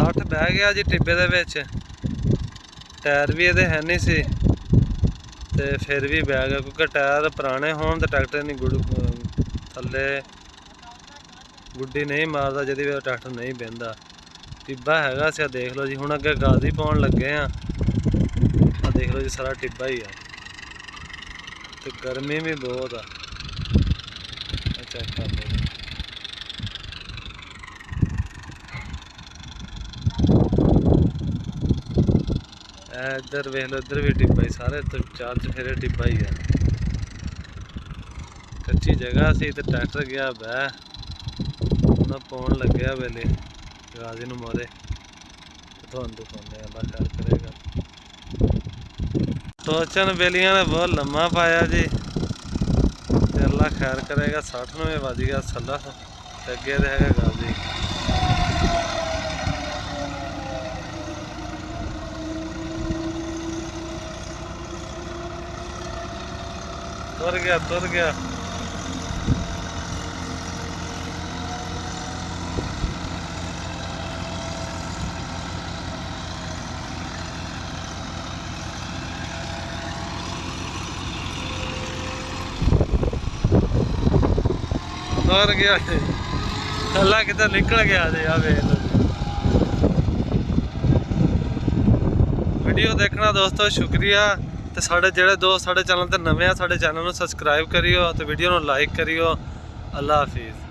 60 बह गया जी टिब्बे दे विच। टायर भी ये है नहीं सी ते फिर भी बह गया, क्योंकि टायर पुराने होण ते ट्रैक्टर नहीं थल्ले गुड्डी नहीं मारदा, जिहदी वजह ट्रैक्टर नहीं बहिंदा। टिब्बा हैगा सी, देख लो जी। हुण अगे गाजी पाउण लगे आ देख लो जी, सारा टिब्बा ही है ते गर्मी भी बहुत आ। चेक कर लो जी। इधर वेख लो, इधर भी टिब्बा ही, सारे चार चफेरे टिब्बा ही है। कच्ची जगह सी ते ट्रैक्टर गया बह, पाउण लगे वेले गाजी नूं मोरे। तुहानूं दिखाउने अल्लाह खैर करेगा। टोचन बेलियां ने बहुत लम्मा पाया जी ते अल्लाह खैर करेगा। 60 में वज गया थल्ला ते अगे ते हैगा गाजी। तुर गया तुर गया। तुर गया थल्ला किधर निकल गया जी। आ वेख लो जी। वीडियो देखना दोस्तों शुक्रिया। ते साढ़े जेह्ड़े दोस्त साढ़े चैनल ते नवे आ, साढ़े चैनल नूं सबसक्राइब करियो ते वीडियो नूं लाइक करियो। अल्लाह हाफिज़।